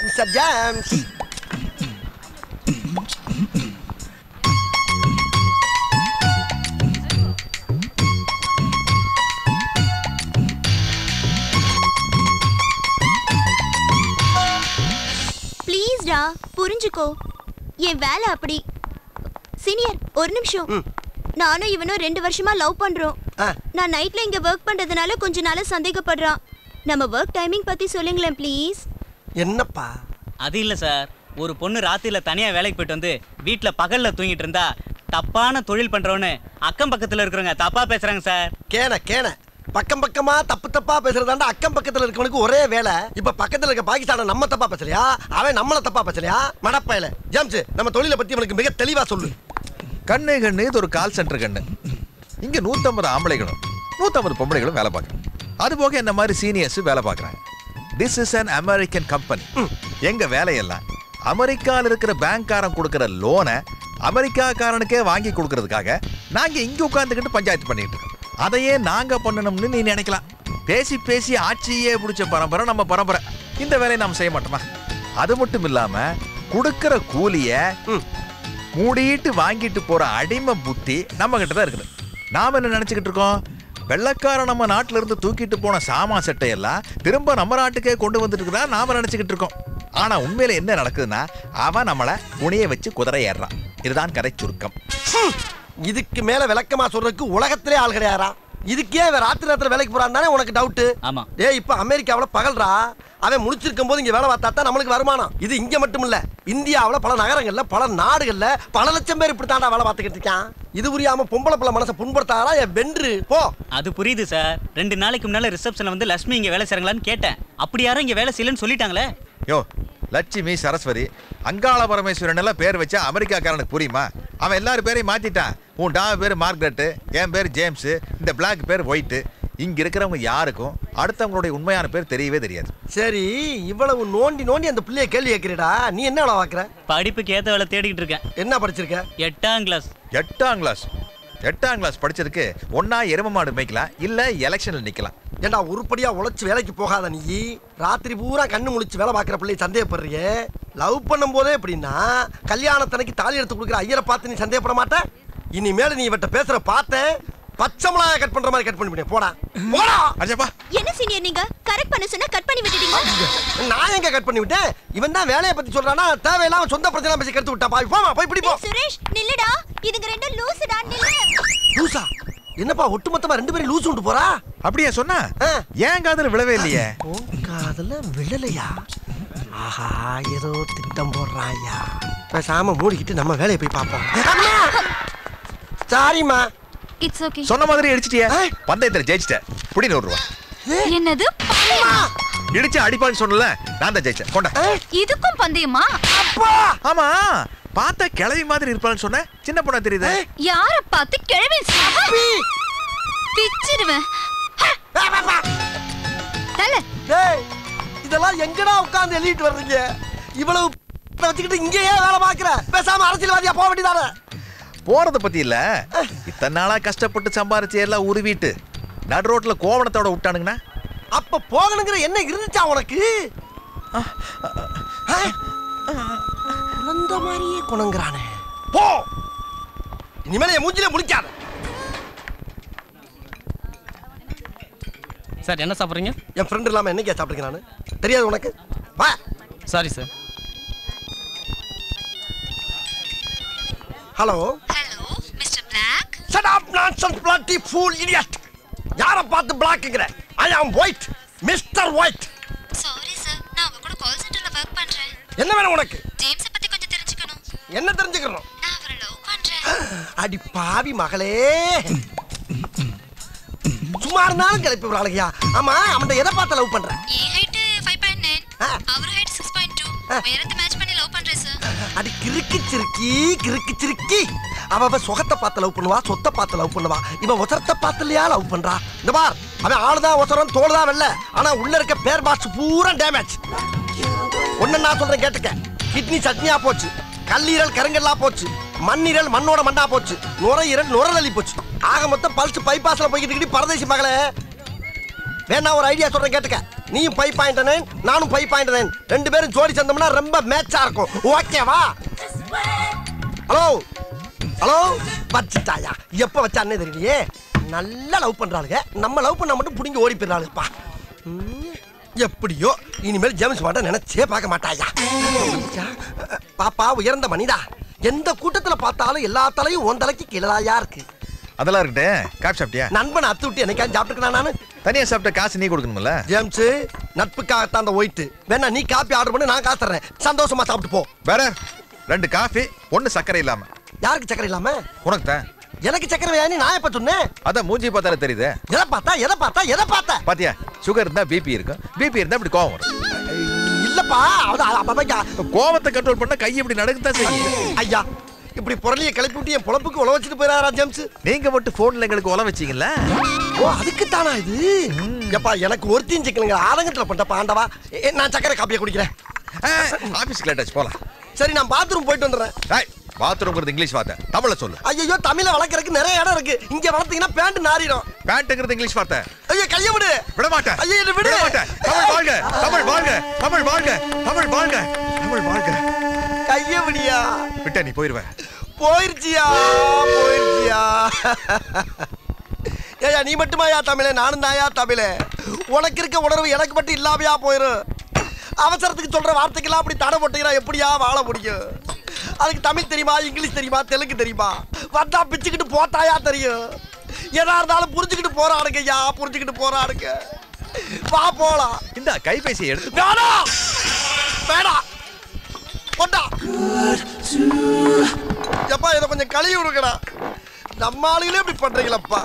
Mister James. ப்ளீஸ்டா புரிஞ்சுக்கோ, என் வேலை அப்படி. சீனியர் ஒரு நிமிஷம். நானும் இவனும் 2 வருஷமா லவ் பண்றோம். நான் நைட்ல இங்க ஒர்க் பண்றதுனால கொஞ்ச நாளா சந்தேகப்படுறான். நம்ம ஒர்க் டைமிங் பத்தி சொல்லுங்களேன் ப்ளீஸ். என்னப்பா? அது இல்ல சார், ஒரு பொண்ணு ராத்திரில தனியா வேலைக்கு போயிட்டு வந்து வீட்டுல பகல்ல தூங்கிட்டு இருந்தா தப்பான தொழில் பண்றவன்னு அக்கம் பக்கத்துல இருக்கிறவங்க தப்பா பேசுறாங்க சார். கேன பக்கம் பக்கமா தப்பா பேசுறதாண்டா அக்கம் பக்கத்துல இருக்கவனுக்கு ஒரே வேலை. இப்ப பக்கத்துல இருக்க பாகிஸ்தான நம்ம தப்பா பேசலையா, அவன் நம்மள தப்பா பேசலையா? மடப்பையில ஜேம்ஸ், நம்ம தொழிலை பத்தி அவனுக்கு மிக தெளிவா சொல்லு. கண்ணு இது ஒரு கால் சென்டர் கண்ணு. இங்க 150 ஆம்பளைகளும் 150 பொம்பளைகளும் வேலை பார்க்குறோம். அது போக என்ன மாதிரி சீனியர்ஸ் வேலை பார்க்குறாங்க. This is an American company. எங்க வேலையெல்லாம் அமெரிக்காவில் இருக்கிற பேங்க்காரன் கொடுக்குற லோனை அமெரிக்காக்காரனுக்கே வாங்கி கொடுக்கறதுக்காக நாங்க இங்க உட்காந்துக்கிட்டு பஞ்சாயத்து பண்ணிட்டு இருக்கோம். அதையே நாங்க பண்ணணும்னு நீ நினைக்கலாம். பேசி பேசி ஆட்சியே பிடிச்ச பரம்பரை நம்ம பரம்பரை. இந்த வேலையை நாம் செய்ய மாட்டோமா? அது மட்டும் இல்லாம கொடுக்கிற கூலிய மூடிட்டு வாங்கிட்டு போற அடிமை புத்தி நம்ம கிட்ட தான் இருக்குது. நாம என்ன நினைச்சுக்கிட்டு இருக்கோம்? வெள்ளக்காரன் நம்ம நாட்டில இருந்து தூக்கிட்டு போன சாமா செட்டையெல்லாம் திரும்ப நம்ம நாட்டுக்கே கொண்டு வந்துட்டு இருக்கா நாம நினைச்சுக்கிட்டு இருக்கோம். ஆனா உண்மையில என்ன நடக்குதுன்னா, அவன் நம்மளை புனிய வச்சு குதிரை ஏறான். இதுதான் கதை சுருக்கம். இதுக்கு மேல விளக்கமா சொல்றதுக்கு உலகத்திலே ஆள் கிடையாரா? இதுக்கே அவன் ராத்திரி வேலைக்கு போறான்னு உனக்கு டவுட்? ஆமா. இப்ப அமெரிக்காவில பகல்ரா, அவன் முடிச்சிருக்கும் போது இங்க வேலை பார்த்தா தான் நம்மளுக்கு வருமானம். இது இங்க மட்டும் இல்ல, இந்தியாவில பல நகரங்கள்ல பல நாடுகள்ல பல லட்சம் பேர் இப்படி தாண்டா வேலை பார்த்துக்கிட்டு இருக்கான். இது புரியாம பொம்பளை பிள்ளை மனசை புண்படுத்தாரா என் வென்று போ. அது புரியுது சார். 2 நாளைக்கு முன்னால ரிசப்ஷன்ல வந்து லட்சுமி இங்க வேலை செய்றாங்களான்னு கேட்டேன். அப்படி யாரும் இங்க வேலை செய்யலன்னு சொல்லிட்டாங்களே. யோ, லட்சுமி சரஸ்வதி அங்காள பரமேஸ்வரன் எல்லாம் பேர் வச்சா அமெரிக்காக்காரனுக்கு புரியுமா? அவன் எல்லாரும் பேரையும் மாத்திட்டான். உன் டா பேர் மார்க்ரெட்டு, என் பேர் ஜேம்ஸ், இந்த பிளாக் பேர் ஒயிட்டு. இங்க இருக்கிறவங்க யாருக்கும் அடுத்தவங்களுடைய உண்மையான பேர் தெரியவே தெரியாது. சரி, இவ்வளவு நோண்டி நோண்டி அந்த பிள்ளைய கேள்வி கேட்கிறடா, நீ என்ன வேலை பார்க்குற? படிப்புக்கு ஏத்த வேலை தேடிக்கிட்டு இருக்கேன். என்ன படிச்சிருக்க? 8ஆம் கிளாஸ். 8ஆம் கிளாஸ் படிச்சிருக்கு. ஒன்னா எரும மாடு மேய்க்கலாம், இல்ல எலெக்ஷன்ல நிக்கலாம். ஏண்டா உருப்படியா உழைச்சு வேலைக்கு போகாத நீ? ராத்திரி பூரா கண்ணு முழிச்சு வேலை பார்க்குற பிள்ளைய சந்தேகப்படுறிய? லவ் பண்ணும் போதே எப்படின்னா, கல்யாணத்தனைக்கு தாலி எடுத்து கொடுக்குற ஐயரை பார்த்து நீ சந்தேகப்பட மாட்ட? இனிமேல நீ இவட்ட பேசுற பார்த்தேன் பச்சை மிளகாய கட் பண்ற மாதிரி கட் பண்ணி போடா போடா. அஜப்பா, என்ன சீனியர் நீங்க கரெக்ட் பண்ண சொன்னா கட் பண்ணி விட்டுட்டீங்க. நான் எங்க கட் பண்ணி விட்டேன்? இவன் தான் வேலைய பத்தி சொல்றானா, தேவையில்லாம சொந்த பிரச்சனை பேசி கெடுத்து விட்டா. பாய் போமா, போய் பிடி போ. சுரேஷ் நில்லுடா, இதுங்க ரெண்டும் லூசுடா, நில்லு. லூசா? என்னப்பா ஒட்டுமொத்தமா 2 பேரும் லூசு விட்டு போறா? அப்படியே சொன்னா ஏன் காதுல விழவே இல்லையே? காதுல விழலையா? ஆஹா, ஏதோ திட்டம் போடுறாயா. பேசாம மூடிக்கிட்டு நம்ம வேலையை போய் பார்ப்போம். சாரிமா. It's okay. சொன்ன மாதிரி அடிச்சிட்டியே. பந்தயத்துல ஜெயிச்சிட்ட. புடி 100 ரூபாய். என்னது பந்தயமா? இடிச்சு அடிப்பான்னு சொன்னல, நான் தான் ஜெயிச்சேன். கொண்டா. இதுக்கும் பந்தயமா? அப்பா. ஆமா, பார்த்தா கிழவி மாதிரி இருப்பான்னு சொன்ன, சின்ன பொண்ணா தெரியுது. யார பார்த்து கிழவி சாப்பி பிச்சிடுவேன். தல டேய், இதெல்லாம் எங்கடா உட்கார்ந்து எழுதிட்டு வர்றீங்க? இவ்வளவு வச்சுக்கிட்டு இங்கேயே வேலை பார்க்கற? பேசாம அரசியல்வாதியா போக வேண்டியதானே? போறத பத்தி இல்ல, இத்தனை நாளா கஷ்டப்பட்டு சம்பாரிச்சு எல்லாம் உருவிட்டு நடு ரோட்ல கோவணத்தோட விட்டானுங்கண்ணா. அப்ப போகணுங்கிற என்ன இருந்துச்சா உனக்கு? குழந்த மாதிரியே குணங்குறானே. போ, இனிமேல என் மூஞ்சில முழிக்காத. சார் என்ன சாப்பிட்றீங்க? என் ஃப்ரெண்ட் இல்லாம என்னைக்கே சாப்பிட்டுருக்கேன் நானு? தெரியாது உனக்கு? வா. Sorry sir. Hello hello mister black. Shut up nonsense bloody fool idiot. யார பார்த்து பிளாக்ங்கற? I am white, Mr. White. Sorry sir, நான் உங்க கூட கால் சென்டர்ல வர்க் பண்றேன். என்ன வேணும் உனக்கு? ஜேம்ஸ் பத்தி கொஞ்சம் தெரிஞ்சுக்கணும். என்ன தெரிஞ்சுக்கணும்? நான் அவரை லவ் பண்றேன். அடி பாவி மகளே, சும்மா இருந்தாலும் கிளப்பி விடுறாளுயா. ஆமா, அவன் எதை பார்த்து லவ் பண்ற? என் ஹைட் 5.9, அவர் ஹைட் 6.2. உயரத்தை மேட்ச் பண்ணி லவ் பண்றேன் சார். அடி கிறுக்கி சிறுக்கி. அவ சொகத்தை பார்த்து லவ் பண்ணுவா, சொத்தை பார்த்து லவ் பண்ணுவா. இவன் ஒசரத்தை பார்த்துலையா லவ் பண்றா? இந்த பார், அவன் ஆளுதான் ஒசரம், தோல் தான் வெள்ள, ஆனா உள்ள இருக்க பேர் பாக்ஸ் பூரா டேமேஜ். ஒன்னு நான் சொல்றேன் கேட்டுக்க. கிட்னி சட்னியா போச்சு, கல்லீரல் கருங்கல்லா போச்சு, மண்ணீரல் மண்ணோட மண்ணா போச்சு, நுரையீரல் நுரலி போச்சு. ஆக மொத்தம் பல்ஸ் பைபாஸ்ல போய்கிட்டு பரதேசி மகளே. வேணா ஒரு ஐடியா சொல்றேன் கேட்டுக்க. நீயும் 5.9 நானும் 5.9 ரெண்டு பேரும் ஜோடி சேர்ந்தோம்னா ரொம்ப மேட்சா இருக்கும். ஓகேவா? ஹலோ ஹலோ வச்சிட்டாயா? எப்ப வச்சானே தெரியலையே. நல்லா லவ் பண்றாளுங்க. நம்ம லவ் பண்ணா மட்டும் புடிங்கி ஓடி போயிடறாளுப்பா. எப்படியோ இனிமேல் ஜேம்ஸ் பாண்ட நினைச்சே பார்க்க மாட்டாயா. பாப்பா உயர்ந்த மனிதா, எந்த கூட்டத்துல பார்த்தாலும் எல்லா தலையும் உன் தலைக்கு கீழாயா இருக்கு. அதெல்லாம் இருக்கட்டே. காப்பி சாப்பிட்டியா? நண்பனை அத்து விட்டு என்னைக்காவது சாப்பிட்டுக்கணும். நானு தனியா சாப்பிட்ட காசு நீ கொடுக்கணும்ல. ஜேம்ஸ், நட்புக்காகத்தான் அந்த ஒயிட். வேணா நீ காப்பி ஆர்டர் பண்ணி நான் காசு தர்றேன். சந்தோஷமா சாப்பிட்டு போ. வேற 2 காஃபி 1 சக்கரை இல்லாம. யாருக்கு சக்கரை இல்லாம? உனக்கு தான். எனக்கு சக்கரை வேணா நான் எப்ப சொன்னேன்? அதான் மூஞ்சி பார்த்தாலே தெரியுது. எதை பார்த்தா பாத்தியா? சுகர் இருந்தா பிபி இருக்கும். பிபி இருந்தா இப்படி கோவம் வரும். இல்லப்பா. கோவத்தை கண்ட்ரோல் பண்ண கை இப்படி நடக்கத்தான் செய்யும். ஐயா, இப்படி புரளிய கிளப்பி விட்டு என் பொழப்புக்கு உழ வச்சுட்டு போயிடாரா ஜேம்ஸ்? நீங்க மட்டும் போன்ல எங்களுக்கு உழ வச்சீங்கல்ல. ஓ, அதுக்கு தானா இது? எப்பா, எனக்கு ஒருத்தையும் சிக்கலுங்க ஆதங்கத்துல பண்ண பாண்டவா. நான் சக்கரை காப்பியை குடிக்கிறேன். ஆபீஸ்க்கு லேட்டாச்சு, போலாம். சரி, நான் பாத்ரூம் போயிட்டு வந்துடுறேன். பாத்ரூம்ங்கிறது இங்கிலீஷ் வார்த்தை, தமிழ்ல சொல்லு. ஐயோ, தமிழ வளர்க்கறதுக்கு நிறைய இடம் இருக்கு. இங்க வளர்த்தீங்கன்னா பேண்ட் நாரிடும். பேண்ட்ங்கிறது இங்கிலீஷ் வார்த்தை. ஐயோ, கைய விடு. விட மாட்டேன். ஐயோ, என்ன விடு. விட மாட்டேன். தமிழ் வாழ்க, தமிழ் வாழ்க, தமிழ் வாழ்க, தமிழ் வாழ்க, தமிழ் வாழ்க. கைய விடியா. விட்ட நீ போயிருவ. போயிருச்சியா. ஏயா, நீ மட்டுமாயா தமிழே? நானும் தாயா தமிழே. உனக்கு இருக்க உணர்வு எனக்கு மட்டும் இல்லாமையா போயிரும். அவசரத்துக்கு சொல்ற வார்த்தைக்கெல்லாம் அப்படி தடை போட்டீங்கன்னா எப்படியா வாழ முடியும்? அதுக்கு தமிழ் தெரியுமா, இங்கிலீஷ் தெரியுமா, தெலுங்கு தெரியுமா? வந்தா பிச்சுக்கிட்டு போட்டாயா தெரியும். எதா இருந்தாலும் புரிஞ்சுக்கிட்டு போறானுங்க ஐயா, புரிஞ்சுக்கிட்டு போறானுங்க. வா போலாம். இந்த கைபேசியை எடுத்து. வேணாம் கொண்டா. எப்பா, இதை கொஞ்சம் கழுவி விடுங்கடா. நம்ம ஆளுகளே இப்படி பண்றீங்களப்பா.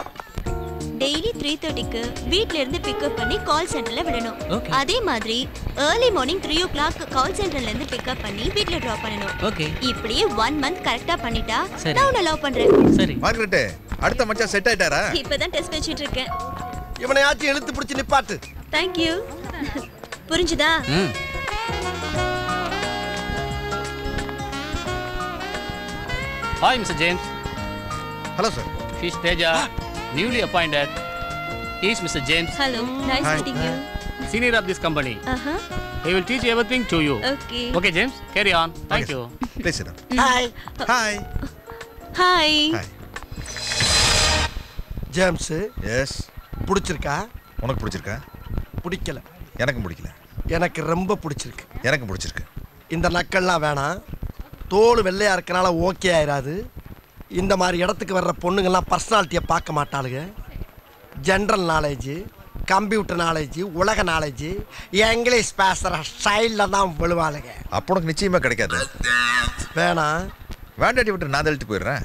டெய்லி 3:30க்கு வீட்ல இருந்து பிக்கப் பண்ணி கால் சென்டர்ல விடணும். அதே மாதிரி early morning 3 o'clock கால் சென்டர்ல இருந்து பிக்கப் பண்ணி வீட்ல டிராப் பண்ணணும். ஓகே. இப்படியே 1 month கரெக்ட்டா பண்ணிட்டா நான் உன்னை லவ் பண்றேன். சரி. மார்கரெட், அடுத்த மச்சான் செட் ஆயிட்டாரா? இப்பதான் டெஸ்ட் வச்சிட்டு இருக்கேன். இவனையாச்சும் இழுத்து பிடிச்சு நிப்பாட்டு. Thank you. புரிஞ்சுதா? Hi, Mr. James. Hello, sir. He's Teja, newly appointed. He's Mr. James, Hello. Nice Hi. meeting you. senior of this company. Uh-huh. He will teach everything to you. Okay. Okay, James, carry on. Thank you. Please sit down. Hi. Hi. Hi. Hi. James, yes. பிடிச்சிருக்கா? உனக்கு பிடிச்சிருக்கா? பிடிக்கல. எனக்கும் பிடிக்கல. எனக்கு ரொம்ப பிடிச்சிருக்கு. எனக்கும் பிடிச்சிருக்கு. இந்த நக்கல்லாம் வேணாம். தோல் வெள்ளையா இருக்கனால ஓகே ஆயிராது. இந்த மாதிரி இடத்துக்கு வர்ற பொண்ணுங்கள்லாம் பர்சனாலிட்டியை பார்க்க மாட்டாளுங்க. ஜென்ரல் நாலேஜ், கம்ப்யூட்டர் நாலேஜ், உலக நாலேஜ், இங்கிலீஷ் பேசுகிற ஸ்டைலில் தான் விழுவாளுங்க. அப்போ உனக்கு நிச்சயமா கிடைக்காது. வேணாம். வேண்டாட்டி விட்டு நான் தள்ளிட்டு போயிடுறேன்.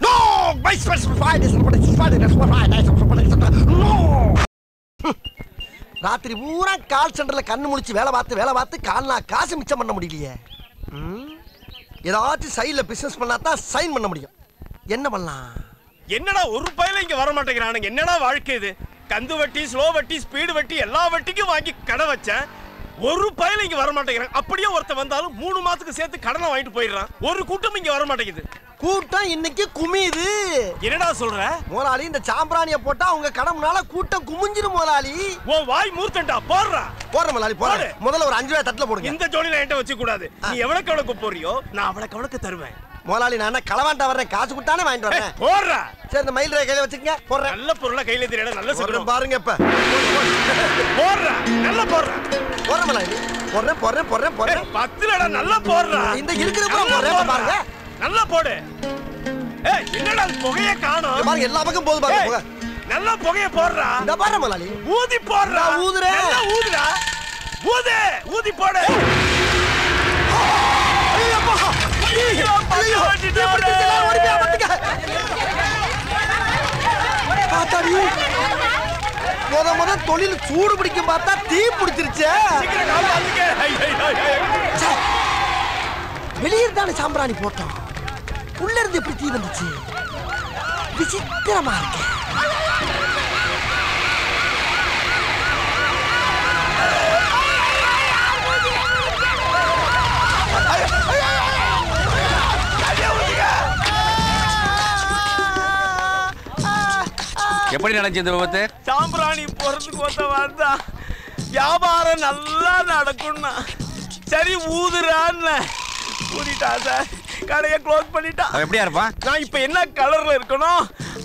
ராத்திரி பூரா கால் சென்டர்ல கண்ணு முழிச்சு வேலை பார்த்து கால்னா காசு மிச்சம் பண்ண முடியலையே. ஏதாச்சும் சைடில் பிசினஸ் பண்ணா தான் சைன் பண்ண முடியும். என்ன பண்ணலாம்? என்னடா ஒரு பையில இங்க வர மாட்டேங்கிறானுங்க. என்னடா வாழ்க்கை இது? கந்து வட்டி, ஸ்லோ வட்டி, ஸ்பீடு வட்டி எல்லா வட்டிக்கும் வாங்கி கடை வச்சேன். ஒரு பையில இங்க வர மாட்டேங்கிறாங்க. அப்படியே ஒருத்த வந்தாலும் 3 மாசத்துக்கு சேர்த்து கடனை வாங்கிட்டு போயிடுறான். ஒரு கூட்டம் இங்க வர மாட்டேங்குது. கூட்டம் இன்னைக்கு குமியுது. என்னடா சொல்ற? முதலாளி, இந்த சாம்பிராணிய போட்டா உங்க கடை முன்னால கூட்டம் குமிஞ்சிரும் முதலாளி. ஓ வாய் மூர்த்தண்டா. போடுறா. போடுற முதலாளி, போடு. முதல்ல ஒரு 5 ரூபாய் தட்டுல போடுங்க. இந்த ஜோடியில என்கிட்ட வச்சு கூடாது. நீ எவ்வளவுக்கு எவ்வளவுக்கு போறியோ நான் அவ்வளவுக்கு தருவேன். முதலாளி, நான் என்ன களவாண்டா வர்றேன், காசு கொடுத்தானே வாங்கிட்டு வரேன். போடுறா. சரி, இந்த மயில் ரேகை கையில வச்சுக்கங்க, போடுறேன். நல்ல பொருளை கையில தெரியல. நல்ல சொல்றேன் பாருங்க. இப்ப போடுறா. நல்லா போடுறா. போடுற முதலாளி. போடுறேன். 10லடா. நல்லா போடுறா. இந்த இருக்கிற போடுறேன் பாருங்க. நல்லா போடு. ஏய், என்னடா புகையே காணோம்? பாருங்க, எல்லா பக்கம் போகுது பாருங்க புகை. நல்லா புகைய போடுறா. இந்த பாரு முதலாளி. ஊதி போடுறா. ஊதுறேன். நல்லா ஊதுடா. ஊதி போடு. முத தொழில் சூடு பிடிக்கும் பார்த்தா தீ பிடிச்சிருச்சு. வெளியிருந்தானே சாம்பிராணி போட்டோம். உள்ள இருந்து எப்படி தீ வந்துச்சு? விசித்திரமா இருக்கு. எப்படி நடந்துச்சு இந்த விபத்து? சாம்பிராணி போறதுக்கு வந்தா வியாபாரம் நல்லா நடக்கும்னா சரி ஊதுறான்னு ஊதிட்டா சார். கடையை க்ளோஸ் பண்ணிட்டா. அவன் எப்படியா இருப்பான்? நான் இப்ப என்ன கலர்ல இருக்கணும்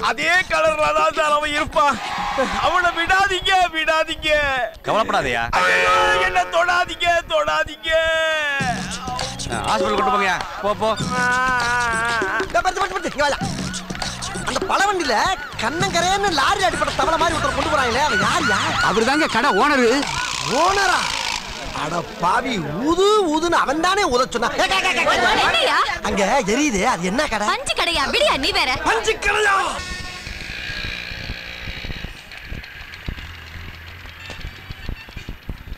அதே கலர்ல தான் சார் அவன் இருப்பான். அவனை விடாதீங்க விடாதீங்க. கவலைப்படாதயா. என்ன தொடாதீங்க தொடாதீங்க. ஹாஸ்பிடல் கொண்டு போங்க. போ போ. அந்த பழவண்டியில கண்ணங்கரையன்னு லாரி அடிப்பட்ட தவளை மாதிரி ஒருத்தர் கொண்டு போறாங்களே, அவன் யாரியா? அவர் தாங்க கடை ஓனரு. ஓனரா? அட பாவி, ஊது ஊதுன்னு அவன் தானே ஊத சொன்னான். அங்க எரியுது, அது என்ன கடை? பஞ்சு கடையா? விடியா நீ வேற. பஞ்சு கடையா?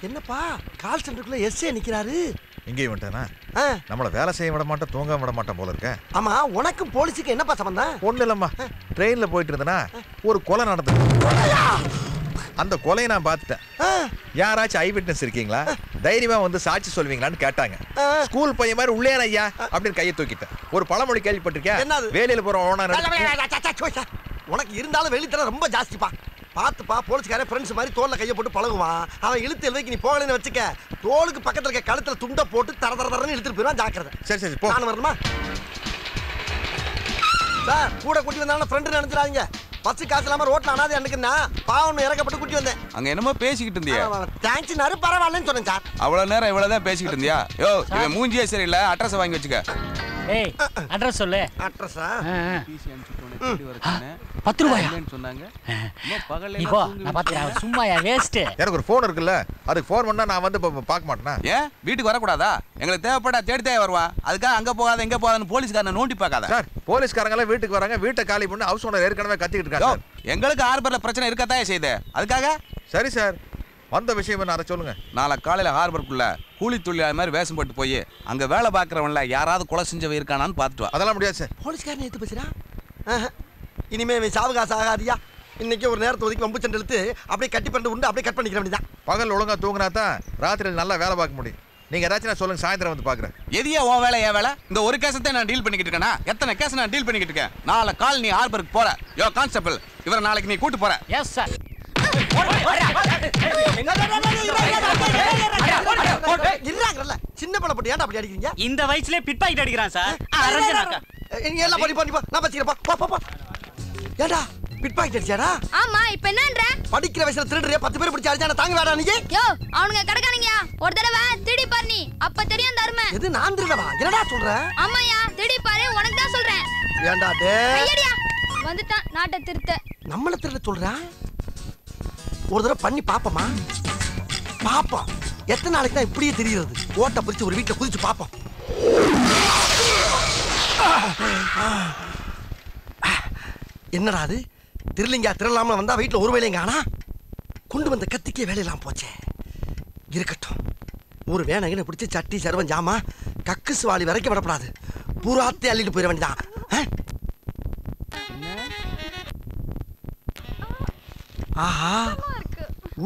என்னப்பா கால் சென்டருக்குள்ள எஸ்ஏ நிக்கிறாரு? இங்கேயும் வந்துட்டானா? நம்மள வேலை செய்ய விட மாட்டேன், தூங்க விட மாட்டேன் போல இருக்க. ஆமா, உனக்கும் போலீஸுக்கு என்னப்பா சம்பந்தம்? ஒண்ணு இல்லம்மா, ட்ரெயின்ல போயிட்டு இருந்தனா ஒரு கொலை நடந்தது. அந்த கொலையை நான் பார்த்துட்டேன். யாராச்சும் ஐ விட்னஸ் இருக்கீங்களா, தைரியமா வந்து சாட்சி சொல்வீங்களான்னு கேட்டாங்க. ஸ்கூல் பையன் மாதிரி உள்ளே ஐயா அப்படின்னு கையை தூக்கிட்டேன். ஒரு பழமொழி கேள்விப்பட்டிருக்கேன், வேலையில போற ஓனர். உனக்கு இருந்தாலும் வெளித்தர ரொம்ப ஜாஸ்திப்பா. பாத்துப்பா, போலீஸ்காரே ஃப்ரெண்ட்ஸ் மாதிரி தோல்ல கையை போட்டு பழகுவான். அவன் இழுத்து எழுதிக்கு நீ போகலன்னு வச்சுக்க, தோலுக்கு பக்கத்துல இருக்க கழுத்துல துண்டை போட்டு தர தர தரன்னு இழுத்துட்டு போயிடுவான். ஜாக்கிரதை. சரி சரி போ. நான் வரணுமா சார்? கூட கூட்டி வந்தாலும் ஃப்ரெண்டு நினைச்சிடாதீங்க. பஸ் காசு இல்லாம ரோட்ல அனாதை அன்னைக்குன்னா பாவம் இறக்கப்பட்டு கூட்டி வந்தேன். அங்க என்னமோ பேசிக்கிட்டு இருந்தியா? தேங்க்ஸ்னாரு, பரவாயில்லன்னு சொன்னேன் சார். அவ்வளவு நேரம் இவ்வளவுதான் பேசிக்கிட்டு இருந்தியா? யோ, இவன் மூஞ்சியே சரியில்லை, அட்ரஸ் வாங்கி வச்சுக்க. ஏய், அட்ரஸ் சொல்லு. அட்ரஸா? 10 ரூபாயா சொன்னாங்க. இப்போ நான் பாத்துறேன், சும்மாயா வேஸ்ட். எனக்கு ஒரு ஃபோன் இருக்குல்ல, அதுக்கு ஃபோன் பண்ணா நான் வந்து பார்க்க மாட்டேனா? ஏன் வீட்டுக்கு வரக்கூடாதா? எங்களுக்கு தேவைப்பட்டா தேடி வருவான். அதுக்காக அங்க போகாத இங்க போகாதன்னு போலீஸ்காரனை நோண்டி பார்க்காத. சார், போலீஸ்காரங்க எல்லாம் வீட்டுக்கு வராங்க, வீட்டை காலி பண்ணி ஹவுஸ் ஓனர் ஏற்கனவே கத்திக்கிட்டு இருக்காங்க. எங்களுக்கு ஹார்பர்ல பிரச்சனை இருக்கத்தான் செய்யுது. அதுக்காக சரி சார், வந்த விஷயம் என்ன அதை சொல்லுங்க. நாளை காலையில ஹார்பருக்குள்ள கூலி தொழிலாளி மாதிரி வேஷம் போட்டு போய் அங்க வேலை பார்க்கறவன்ல யாராவது கொலை செஞ்சவன் இருக்கானான்னு பார்த்துட்டு வா. அதெல்லாம் முடியாது சார். போலீஸ்காரன் எடுத்து பேசுறா? இனிமே சாவகாசு ஆகாதியா. இன்னைக்கு ஒரு நேரத்தை ஒதுக்கி வம்பு சண்டை இழுத்து அப்படியே கட்டி பண்ணி உண்டு அப்படியே கட் பண்ணிக்கிற வேண்டியதான். பகல் ஒழுங்கா தூங்கினா தான் ராத்திரியில் நல்லா வேலை பார்க்க முடியும். நீங்க ஏதாச்சும் சொல்லுங்க, சாயந்தரம் வந்து பாக்குறேன். எதியா உன் வேலை என் வேலை? இந்த ஒரு கேஸத்தை நான் டீல் பண்ணிக்கிட்டு இருக்கேனா? எத்தனை கேஸ் நான் டீல் பண்ணிக்கிட்டு இருக்கேன். நாளை கால் நீ ஹார்பருக்கு போற. யோ கான்ஸ்டபிள், இவரை நாளைக்கு நீ கூட்டு போற. Yes sir. சின்ன பழம் போட்டு ஏன்டா அப்படி அடிக்கிறீங்க? இந்த வயசுலயே பிட் பாக்கெட் அடிக்கிறான் சார். எல்லாம் பண்ணி பண்ணி நான் வச்சுக்கிறேன். போ போ போ. ஏண்டா பிட் பாக்கெட் அடிச்சாடா? ஆமா, இப்போ என்னன்ற? படிக்கிற வயசுல திருடுறியா? 10 பேர் பிடிச்சு அடிச்சா தாங்க வேடா நீ? யோ, அவனுங்க கடக்கானீங்கயா. ஒரு தடவை திருடி பாரு, நீ அப்ப தெரியும் தர்ம. எது நான் திருடவா? என்னடா சொல்ற? ஆமாயா, திருடி பாரு, உனக்கு தான் சொல்றேன். ஏண்டா டேய்? ஐயடியா, வந்துட்டான் நாட்டை திருத்த. நம்மள திருட சொல்றா? ஒரு தடவை பண்ணி பாப்போமா? பாப்போம். எத்தனை நாளைக்கு தான் இப்படியே தெரியுது? ஓட்ட பிடிச்சு ஒரு வீட்டுல குதிச்சு பாப்போம். என்னடா அது? திருலிங்கா திருடலாம வந்தா வீட்டுல ஒரு வேலையும் காணா. கொண்டு வந்த கத்திக்கே வேலையெல்லாம் போச்சே. இருக்கட்டும், ஒரு வேணங்கன்னு பிடிச்சி சட்டி சர்வம் ஜாமா கக்கு சுவாலி வரைக்கும் விடப்படாது. பூராத்தை அள்ளிட்டு போயிட வேண்டியதான். ஆஹா,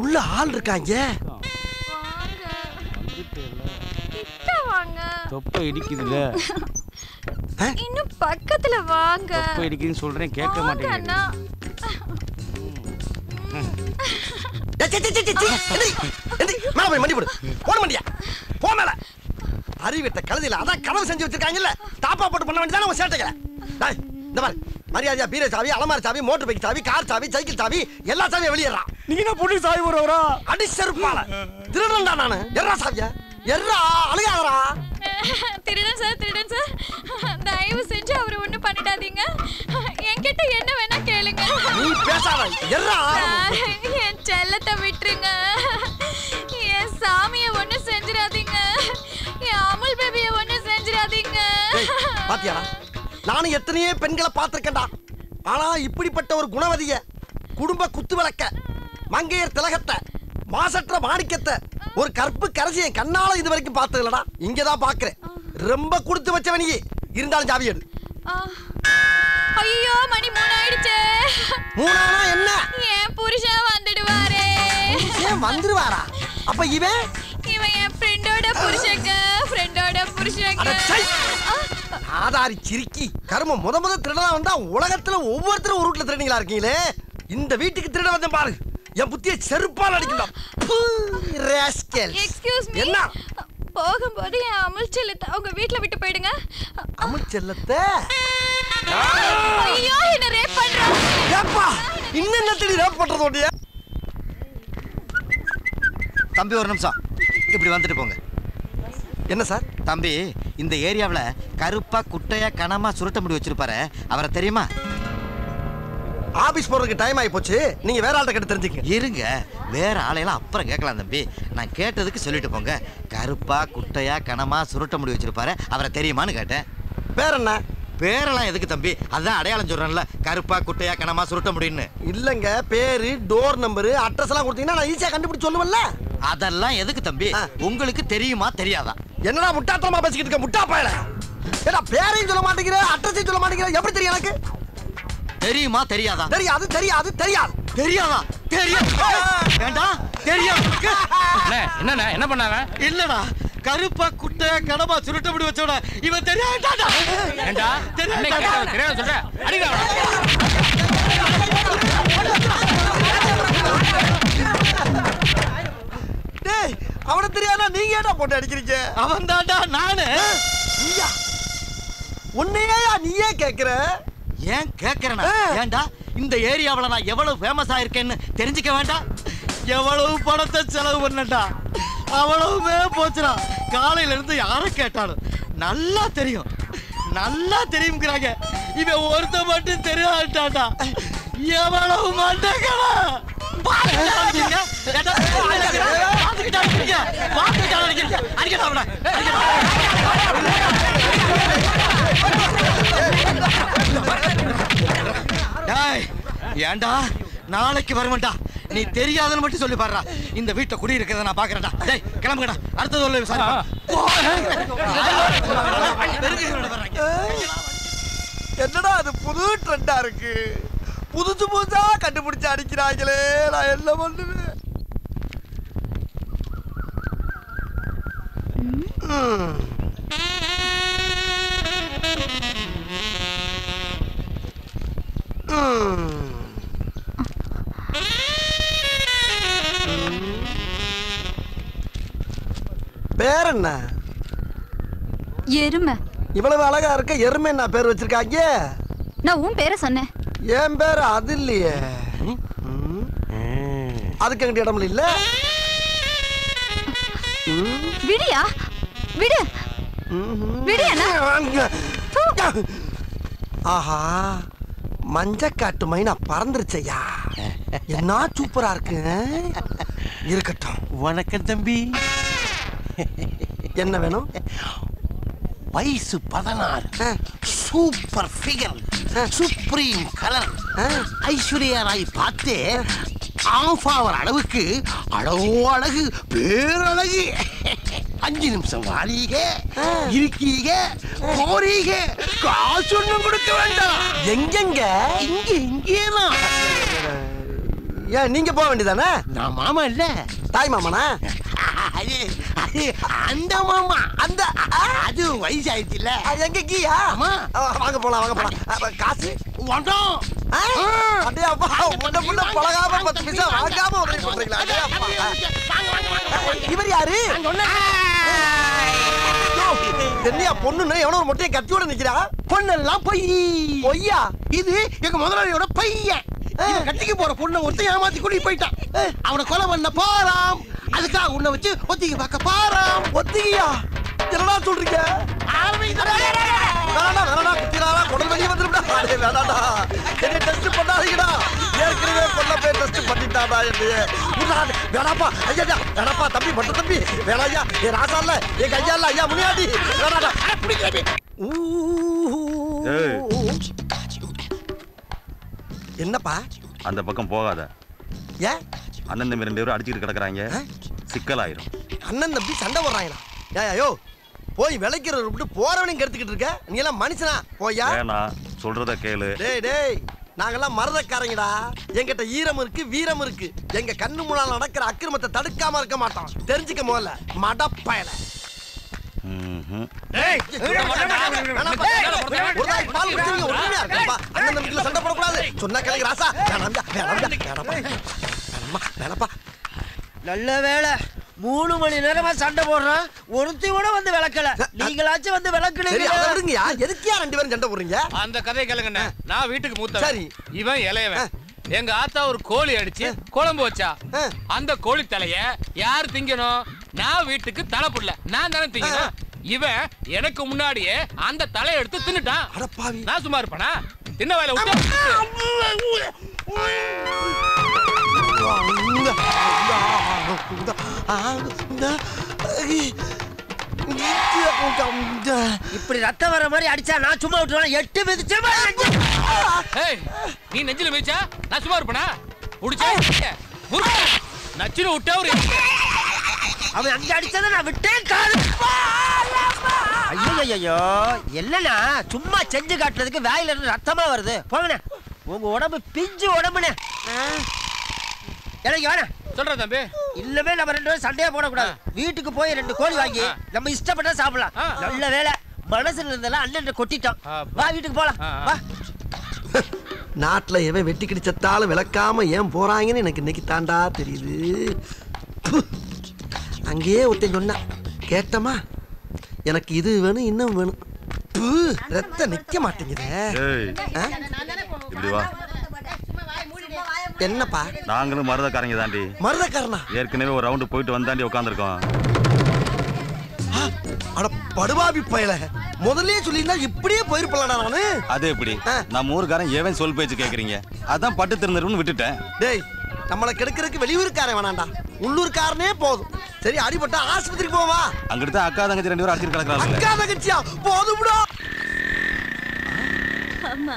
உள்ள ஆள் இருக்காங்க. தொப்பை இடிக்குதுல. இன்னும் பக்கத்துல வாங்க. தொப்பை இடிக்குதுன்னு சொல்றேன், கேட்க மாட்டேங்க. அறிவிட்ட கழுதியில அதான் கனவு செஞ்சு வச்சிருக்காங்கல்ல, தாப்பா போட்டு பண்ண வேண்டியதான் உங்க சேட்டைகளை. இந்த மாதிரி மரியாதையா பீரோ சாவி, அலமாரி சாவி, மோட்டர் பைக் சாவி, கார் சாவி, சைக்கிள் சாவி, எல்லா சாவியும் வெளியேறான். நீங்க என்ன போலீஸ் சாவி போறவரா? அடி செருப்பால திருடன்டா நானு. எர்ரா சாவியா, எர்ரா, அழுகாதரா. திருடன் சார், திருடன் சார், தயவு செஞ்சு அவரை ஒண்ணு பண்ணிடாதீங்க. என்கிட்ட என்ன வேணா கேளுங்க. நீ பேசாத, எர்ரா. என் செல்லத்தை விட்டுருங்க. என் சாமியை ஒண்ணு செஞ்சிடாதீங்க. என் அமுல் பேபியை ஒண்ணு செஞ்சிடாதீங்க. பாத்தியாடா, நானும் எத்தனையோ பெண்களை பார்த்திருக்கேன்டா. ஆனா இப்படிப்பட்ட ஒரு குணவதிய, குடும்ப குத்து விளக்க, மங்கையர் திலகத்தை, மாசற்ற மாணிக்கத்தை, ஒரு கற்பு கரசியை கண்ணால இது வரைக்கும் பார்த்ததுலடா. இங்கதான் பாக்குறேன். ரொம்ப கொடுத்து வச்சவனியே. இருந்தாலும் ஜாவி எடு. ஐயோ, மணி 3 ஆயிடுச்சே. 3 ஆனா என்ன? என் புருஷன் வந்துடுவாரே. புருஷன் வந்துருவாரா? அப்ப இவன் என் ஃப்ரெண்டோட புருஷங்க, ஃப்ரெண்டோட புருஷங்க. ஆதாரி சிரிக்கி கர்மம். முத திருடலாம் வந்தா உலகத்துல ஒவ்வொருத்தரும் ஒரு வீட்டுல திருடீங்களா இருக்கீங்களே. இந்த வீட்டுக்கு திருட வந்தேன் பாரு. என் புத்தியை செருப்பால் அடிக்கலாம். Excuse me. என்ன போகும்போது என் அமுல் செல்லத்தை அவங்க வீட்ல விட்டு போயிடுங்க. அமுல் செல்லத்தை? ஐயோ என்ன ரேப் பண்றாங்க. ஏப்பா இன்னும் என்னத்தடி ரேப் பண்றது ஓடியா? தம்பி ஒரு நிமிஷம் இப்படி வந்துட்டு போங்க. என்ன சார்? தம்பி இந்த ஏரியாவில் கருப்பா குட்டையா கனமா சுருட்ட முடி வச்சிருப்பாரு, அவரை தெரியுமா? ஆபீஸ் போறதுக்கு டைம் ஆகி போச்சு, நீங்க வேற ஆள்கிட்ட கேட்டு தெரிஞ்சுக்க. இருங்க, வேற ஆளையெல்லாம் அப்புறம் கேட்கலாம் தம்பி. நான் கேட்டதுக்கு சொல்லிட்டு போங்க. கருப்பா குட்டையா கனமா சுருட்ட முடி வச்சிருப்பாரு, அவரை தெரியுமான்னு கேட்டேன். பேர் என்ன? பேரெல்லாம் எதுக்கு தம்பி, அதான் அடையாளம் சொல்றேன்ல, கருப்பா குட்டையா கனமா சுருட்ட முடின்னு. இல்லங்க, பேரு டோர் நம்பரு அட்ரஸ் எல்லாம் கொடுத்தீங்கன்னா நான் ஈஸியா கண்டுபிடிச்சு சொல்லுவேன்ல. அதெல்லாம் எதுக்கு தம்பி, உங்களுக்கு தெரியுமா தெரியாதா? என்னடா முட்டாத்தனமா பேசிக்கிட்டு இருக்க முட்டா பயல? ஏடா பேரையும் சொல்ல மாட்டேங்கிற, அட்ரஸையும் சொல்ல மாட்டேங்கிற, எப்படி தெரியும் எனக்கு? தெரியுமா தெரியாதா? தெரியாது தெரியாது தெரியாது. தெரியாதா? தெரியும். வேண்டாம் தெரியும். என்னண்ணா என்ன பண்ணாங்க? இல்லடா, கருப்பா குட்டையா கனமா சுருட்ட முடி வச்சோட இவன் தெரியாதாடா. ஏண்டா தெரியாது சொல்ற அடிங்க. டேய் அவன தெரியாதா நீங்க ஏடா போட்டு அடிக்கிறீங்க? அவன் தான்டா நானு. நீயா? உன்னையா நீயே கேக்குற? ஏன் கேக்குறேனா? ஏண்டா இந்த ஏரியாவுல நான் எவ்வளவு ஃபேமஸ் ஆயிருக்கேன்னு தெரிஞ்சுக்க வேண்டாம்? எவ்வளவு பணத்தை செலவு பண்ணடா, அவ்வளவுமே போச்சுடா. காலையில இருந்து யாரை கேட்டாலும் நல்லா தெரியும் நல்லா தெரியுங்கிறாங்க. இவன் ஒருத்த மட்டும் தெரியாட்டாடா. எவ்வளவு மண்டகடா. ஏண்டா நாளைக்கு வருவேன்டா, நீ தெரியாதுன்னு மட்டும் சொல்லி பாருடா. இந்த வீட்டை குடி இருக்கிறத நான் பாக்குறேன்டா. டேய் கிளம்புங்கடா, அடுத்தது உள்ள விசாரிப்போம். என்னடா அது புது ட்ரெண்டா இருக்கு, புதுசு புதுசா கண்டுபிடிச்சு அடிக்கிறாங்களே, நான் என்ன பண்ணுவேன்? பேர் என்ன? எருமை. இவ்வளவு அழகா இருக்க எருமை என்ன பேர் வச்சிருக்காங்க? நான் உன் பேரை சொன்னேன். என் பேர் அது இல்லையே. அதுக்கு எங்கிட்ட இடம் இல்ல. விடியா விடு விடியா. ஆஹா மஞ்சக்காட்டு மைனா பறந்துருச்சையா, என்ன சூப்பரா இருக்கு. இருக்கட்டும். வணக்கம் தம்பி. என்ன வேணும்? வயசு 16, super figure, supreme colour, Aishwarya Rai பார்த்து ஆஃப் ஆவர் அளவுக்கு அழகோ அழகு, பேரழகு. 5 நிமிஷம் வாரீக இருக்கீக போறீக, காசு ஒண்ணும் கொடுக்க வேண்டாம். எங்கெங்க? இங்கேதான். ஏன் நீங்க போக வேண்டியதானே? நான் மாமா இல்ல, தாய் மாமனா? அந்த மாமா. அந்த அது வயசாயிடுச்சு இல்ல. எங்க கீயா? வாங்க போலாம் வாங்க போலாம். காசு வந்தோம். அடே அப்பா, உன்ன புள்ள பழகாம 10 பைசா வாங்காம உதவி பண்றீங்களா? அடே அப்பா. இவர் யாரு? என்னையா பொண்ணுன்னு எவனோ ஒரு மொட்டையை கத்தியோட நிக்கிறா? பொண்ணெல்லாம் பொய். பொய்யா? இது எங்க முதலாளியோட பையன். கட்டிக்கு போற பொண்ணை ஒருத்தன் ஏமாத்தி கூட்டிட்டு போயிட்டான். அவனை கொலை பண்ண போறான். அதுக்காக உன்னை வச்சு ஒத்திகை பார்க்க போறான். ஒத்திகையா? என்னடா சொல்றீங்க? வேணாடா வேணாடா, குத்திராடா, குடல் வெளியே வந்துருடா. அடே வேணாடா, என்ன டெஸ்ட் பண்ணாதீங்கடா. ஏற்கனவே கொல்ல போய் டெஸ்ட் பண்ணிட்டாடா என்னைய. வேணாப்பா ஐயா, வேணாப்பா தம்பி, மட்டும் தம்பி வேணாயா. என் ராசா இல்ல, என் கையா இல்ல, ஐயா முனியாண்டி வேணாடா. என்னப்பா? அந்த பக்கம் போகாத. ஏன்? அண்ணன் தம்பி 2 பேரும் அடிச்சுட்டு கிடக்குறாங்க, சிக்கலாயிரும். அண்ணன் தம்பி சண்டை போடுறாங்களா? ஏயோ போய் விளைக்கிறத விட்டு போறவனையும் கெடுத்துக்கிட்டு இருக்க. நீ எல்லாம் மனுஷனா? போயா. வேணா, சொல்றத கேளு. டேய் டேய், நாங்கெல்லாம் மரதக்காரங்கடா. எங்கிட்ட ஈரம் இருக்கு, வீரம் இருக்கு. எங்க கண்ணு முன்னால நடக்கிற அக்கிரமத்தை தடுக்காம இருக்க மாட்டோம். தெரிஞ்சுக்க முதல்ல மடப்பயல. சண்டை போடக்கூடாது சொன்னா கேளுங்க ராசா. வேலைப்பா. நல்ல வேலை 3 மணி நேரமா சண்டை போடுறான், ஒருத்தி கூட வந்து விளக்கல. நீங்களாச்சும் வந்து விளக்குறீங்க. எதுக்கியா 2 பேரும் சண்டை போடுறீங்க? அந்த கதையை கேளுங்கண்ணே. நான் வீட்டுக்கு மூத்தவன். சரி. இவன் இளையவன். எங்க ஆத்தா ஒரு கோழி அடிச்சு குழம்பு வச்சா. அந்த கோழி தலைய யார் திங்கணும்? நான் வீட்டுக்கு தலை புடல, நான் தானே திங்கணும். இவன் எனக்கு முன்னாடியே அந்த தலையை எடுத்து தின்னுட்டான். நான் சும்மா இருப்பேனா? தின்ன வேலை விட்டு இப்படி ரத்தம் வர மாதிரி அடிச்சா நான் சும்மா விட்டுருவேன். 8 மிதிச்சு நீ நெஞ்சில மிதிச்சா நான் சும்மா இருப்பேனா? புடிச்சா நச்சுன்னு விட்டா ஒரு அவன் அங்க அடிச்சத நான் விட்டேன் காது. ஐயோ என்னன்னா சும்மா செஞ்சு காட்டுறதுக்கு வாயில இருந்து ரத்தமா வருது. போங்கண்ணே, உங்க உடம்பு பிஞ்சு உடம்புண்ணே. எனக்கு வேணா சொல்ற தம்பி. இல்லவே நம்ம 2 பேரும் சண்டையா போடக்கூடாது. வீட்டுக்கு போய் 2 கோழி வாங்கி நம்ம இஷ்டப்பட்டா சாப்பிடலாம். நல்ல வேலை மனசுல இருந்தெல்லாம் அண்ணன் கொட்டிட்டோம். வா வீட்டுக்கு போலாம். வா. நாட்டுல எவன் வெட்டி கிடிச்சத்தாலும் விளக்காம ஏன் போறாங்கன்னு எனக்கு இன்னைக்கு தாண்டா தெரியுது. அங்கேயே ஒருத்தன் சொன்னான், கேட்டமா எனக்கு இது வேணும் இன்னும் வேணும். ரத்த நிக்க மாட்டேங்குதே. இப்படி வா. என்னப்பா? நாங்களும் மருதக்காரங்க தாண்டி. மருதக்காரனா? ஏற்கனவே ஒரு ரவுண்டு போயிட்டு வந்தாண்டி உட்காந்துருக்கோம். அட படுபாவி பயல, முதல்லயே சொல்லிருந்தா இப்படியே போயிருப்பலடா நானு. அது எப்படி? நம்ம ஊருக்காரன் ஏவன் சொல் பேச்சு கேக்குறீங்க, அதான் பட்டு திருந்துருன்னு விட்டுட்டேன். டேய், நம்மளை கெடுக்கிறதுக்கு வெளியூருக்காரன் வேணாண்டா, உள்ளூர்காரனே போதும். சரி, அடிபட்டா ஆஸ்பத்திரிக்கு போவா. அங்கிட்டு தான் அக்கா தங்கச்சி 2 பேரும் அடிச்சிட்டு கிடக்குறாங்க. அக்கா தங்கச்சியா? போதும்டா. அம்மா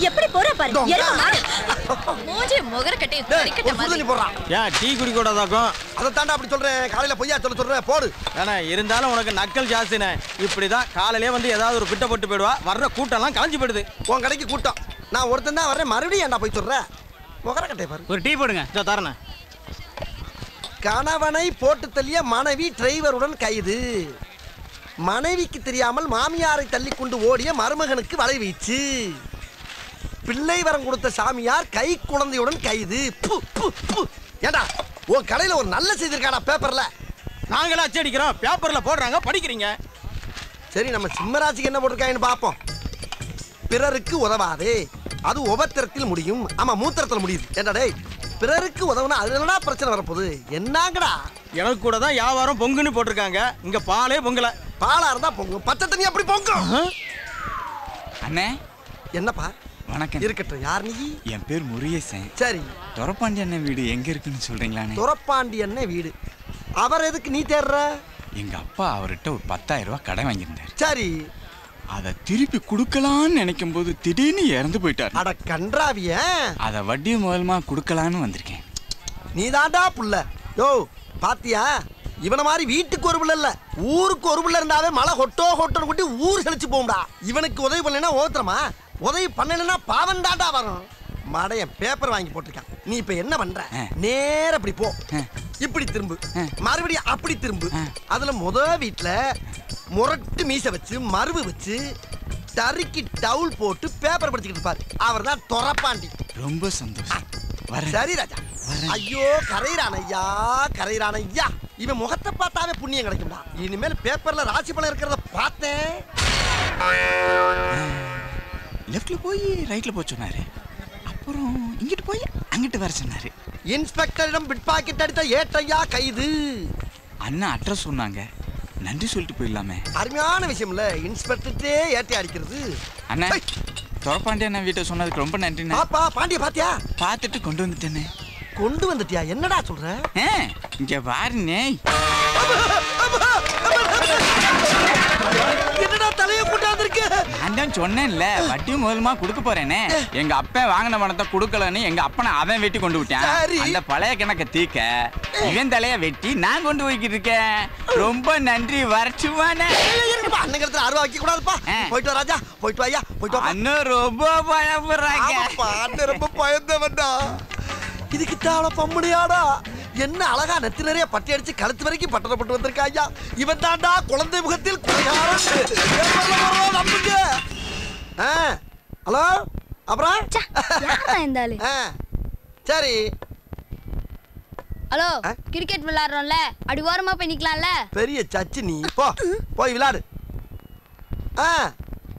எப்படி போற பாரு. எருமை மாடு. மூஞ்சி முகர கட்டி கறிக்கட்ட மாதிரி போறா. ஏன் டீ குடிக்க கூடாதாக்கும்? அத தாண்டா அப்படி சொல்றேன். காலையில பொய்யா சொல்றேன் போடு. ஏன்னா இருந்தாலும் உனக்கு நக்கல் ஜாஸ்தினே. இப்படிதான் காலையிலே வந்து ஏதாவது ஒரு பிட்ட போட்டு போயிடுவா. வர்ற கூட்டம்லாம் காஞ்சி போயிடுது. உன் கடைக்கு கூட்டம். நான் ஒருத்தன் தான் வர்றேன், மறுபடியும் ஏன்டா போய் சொல்ற? முகர கட்டை பாரு. ஒரு டீ போடுங்க. தரேண்ணே. கணவனை போட்டு தள்ளிய மனைவி டிரைவருடன் கைது. மனைவிக்கு தெரியாமல் மாமியாரை தள்ளி கொண்டு ஓடிய மருமகனுக்கு வலை வீச்சு. பிள்ளை வரம் கொடுத்த சாமியார் கை குழந்தையுடன் கைது. ஏண்டா உன் கடையில ஒரு நல்ல செய்தி இருக்காடா பேப்பர்ல? நாங்களா அச்சடிக்கிறோம், பேப்பர்ல போடுறாங்க, படிக்கிறீங்க. சரி, நம்ம சிம்மராசிக்கு என்ன போட்டிருக்காங்கன்னு பாப்போம். பிறருக்கு உதவாதே, அது உபத்திரத்தில் முடியும். ஆமா, மூத்திரத்தில் முடியுது. ஏண்டா டேய், பிறருக்கு உதவுனா அதுல என்னடா பிரச்சனை வரப்போகுது? என்னங்கடா? எனக்கு கூட தான் வியாபாரம் பொங்குன்னு போட்டிருக்காங்க. இங்க பாலே பொங்கல. பாலா இருந்தா பொங்கும், பச்சை தண்ணி அப்படி பொங்கும். அண்ணே. என்னப்பா? வணக்கம். இருக்கட்டும். யார் நீ? என் பேர் முருகேசன். சரி, துரப்பாண்டி அண்ணன் வீடு எங்க இருக்குன்னு சொல்றீங்களாண்ணே? துரப்பாண்டி அண்ணன் வீடு. அவர் எதுக்கு நீ தேடுற? எங்க அப்பா அவர்கிட்ட ஒரு 10,000 ரூபாய் கடன் வாங்கியிருந்தாரு. சரி, அதை திருப்பி கொடுக்கலான்னு நினைக்கும் போது திடீர்னு இறந்து போயிட்டாரு. அட கன்றாவிய. அதை வட்டி மூலமா கொடுக்கலான்னு வந்திருக்கேன். நீ தாண்டா புள்ள. யோ பாத்தியா, இவன மாதிரி வீட்டுக்கு ஒரு பிள்ளை இல்ல, ஊருக்கு ஒரு பிள்ளை இருந்தாவே மழை கொட்டோ கொட்டோன்னு கொட்டி ஊர் செழிச்சு போகும்டா. இவனுக்கு உதவி பண்ணலைன்னா ஓத்துறமா, உதவி பண்ணலைன்னா பாவம் தாண்டா வரும். மடையன் பேப்பர் வாங்கி போட்டிருக்கான். நீ இப்ப என்ன பண்ற? நேர அப்படி போ, இப்படி திரும்பு, மறுபடியும் அப்படி திரும்பு. அதுல வீட்டுல முரட்டு மீசை வச்சு மருவு வச்சு தறிக்கு டவுல் போட்டு பேப்பர் படிச்சுக்கிட்டு இருப்பாரு. அவர் தான் துரப்பாண்டி. ரொம்ப சந்தோஷம். சரி ராஜா. ஐயோ, கரையிறான் ஐயா, கரையிறான் ஐயா. இவன் முகத்தை பார்த்தாவே புண்ணியம் கிடைக்கும்டா. இனிமேல் பேப்பர்ல ராசி பலன் இருக்கிறத பார்த்தேன். லெஃப்ட்ல போய் ரைட்ல போய் சொன்னாரு. அப்புறம் இங்கிட்டு போய் அங்கிட்டு வர சொன்னாரு. இன்ஸ்பெக்டரிடம் பிட் பாக்கெட் அடித்த ஏட்டையா கைது. அண்ணா அட்ரஸ் சொன்னாங்க, நன்றி சொல்லிட்டு போயிடலாமே. அருமையான விஷயம் இல்ல, இன்ஸ்பெக்டர்ட்டே ஏட்டை அடிக்கிறது. அண்ணா, துரப்பாண்டி அண்ணன் வீட்டை சொன்னதுக்கு ரொம்ப நன்றி. பாப்பா, பாண்டிய பாத்தியா? பார்த்துட்டு கொண்டு வந்துட்டேனே. கொண்டு வந்துட்டியா? என்னடா சொல்ற? இங்க பாருண்ணே. என்னடா தலைய கூட்டாந்திருக்கு? நான் தான் சொன்னேன்ல, வட்டி மூலமா கொடுக்க போறேனே. எங்க அப்பா வாங்கின பணத்தை கொடுக்கலன்னு எங்க அப்பனை அவன் வெட்டி கொண்டு விட்டான். அந்த பழைய கணக்கை தீக்க இவன் தலைய வெட்டி நான் கொண்டு போய்கிட்டு இருக்கேன். ரொம்ப நன்றி. வரச்சுவானே. அண்ணங்கிறதுல அருவா வைக்க கூடாதுப்பா. போயிட்டு வா ராஜா, போயிட்டு வாயா, போயிட்டு வா. அண்ணன் ரொம்ப பயப்படுறாங்க. அண்ணன் ரொம்ப பயந்தவன்டா. இதுக்கு தாவள பம்முடியாடா. என்ன அழகா நெத்தி நிறைய பட்டி அடிச்சு கழுத்து வரைக்கும் பட்டணப்பட்டு வந்திருக்காயா. இவன் தாண்டா குழந்தை முகத்தில் குறையாரன். ஹலோ, அப்புறம் சரி. ஹலோ, கிரிக்கெட் விளையாடுறோம்ல, அடி ஓரமா போய் நிக்கலாம்ல. பெரிய சச்சி நீ போய் விளையாடு.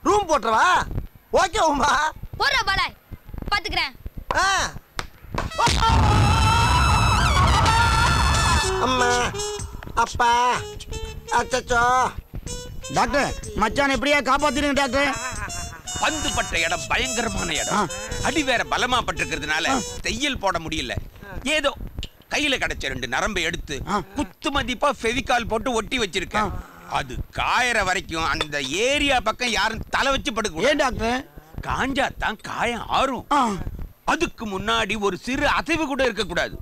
ரூம் போட்டுறவா? ஓகே உமா. போறா பால, பாத்துக்கிறேன். அம்மா அப்பா அச்சச்சோ. டாக்டர், மச்சான் எப்படியா காப்பாத்திடுங்க டாக்டர். பந்து பட்ட இடம் பயங்கரமான இடம். அடி வேற பலமா பட்டிருக்கிறதுனால தையல் போட முடியல. ஏதோ கையில கிடைச்ச 2 நரம்பை எடுத்து குத்து மதிப்பா ஃபெவிகால் போட்டு ஒட்டி வச்சிருக்கேன். அது காயற வரைக்கும் அந்த ஏரியா பக்கம் யாரும் தலை வச்சு படுக்க. ஏன் டாக்டர்? காஞ்சா தான் காயம் ஆறும். அதுக்கு முன்னாடி ஒரு சிறு அசைவு கூட இருக்க கூடாது.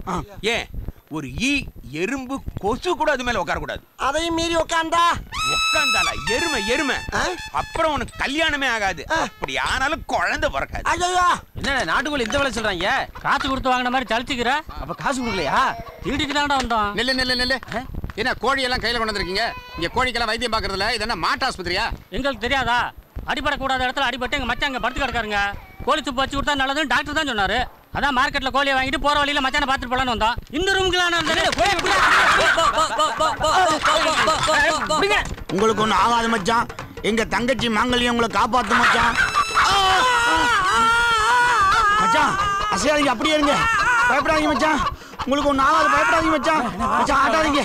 ஏன், ஒரு ஈ, எறும்பு, கொசு கூட அது மேல உட்கார கூடாது. அதையும் மீறி உட்காந்தால எருமை அப்புறம் உனக்கு கல்யாணமே ஆகாது. அப்படி ஆனாலும் குழந்தை பிறக்காது. என்ன நாட்டுக்குள்ள இந்த வேலை சொல்றாங்க? காசு கொடுத்து வாங்கின மாதிரி சலிச்சுக்கிற. அப்ப காசு கொடுக்கலையா? திருடிக்கு தான்டா வந்தோம். நெல்லு என்ன கோழி எல்லாம் கையில கொண்டு வந்திருக்கீங்க? இங்க கோழிக்கெல்லாம் வைத்தியம் பாக்குறதுல இது என்ன மாட்டு ஆஸ்பத்திரியா? எங்களுக்கு தெரியாதா? அடிபடக்கூடாத இடத்துல அடிபட்டு எங்க மச்சான் அங்க படுத்து கிடக்காருங்க. கோழி துப்பு வச்சு கொடுத்தா நல்லதுன்னு டாக்டர் தான் சொன்னாரு. அதான் மார்க்கெட்ல கோழியை வாங்கிட்டு போற வழியில மச்சான பாத்துட்டு போலான்னு வந்தோம். இந்த ரூமுக்கு உங்களுக்கு ஒண்ணு ஆகாது மச்சான். எங்க தங்கச்சி மாங்கல்யம் உங்களை காப்பாத்து மச்சான். மச்சான் அசையாதீங்க, அப்படியே இருங்க. பயப்படாதீங்க மச்சான். உங்களுக்கு ஒண்ணு ஆகாது, பயப்படாதீங்க மச்சான். மச்சான் ஆட்டாதீங்க.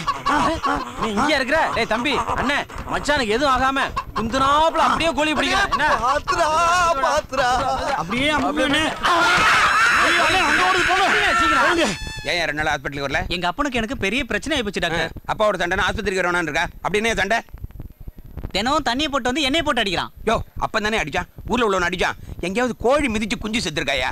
நீ இங்க இருக்கிற? டேய் தம்பி, அண்ணே மச்சானுக்கு எதுவும் ஆகாம குந்துனாப்ல அப்படியே கோழி பிடிக்கிறேன். என்ன பாத்ரா அப்படியே அமுக்குனே. ஏன் 2 நாள் ஹாஸ்பிட்டலுக்கு வரல? எங்க அப்பனுக்கு எனக்கு பெரிய பிரச்சனை ஆயிப்போச்சு டாக்டர். அப்பாவோட சண்டை ஆஸ்பத்திரிக்கு வரணும் இருக்கா? அப்படின்னே சண்டை. தினமும் தண்ணியை போட்டு வந்து எண்ணெய் போட்டு அடிக்கிறான். யோ, அப்பன் தானே அடிச்சான். ஊர்ல உள்ளவன் அடிச்சான். எங்கேயாவது கோழி மிதிச்சு குஞ்சு செத்துருக்காயா?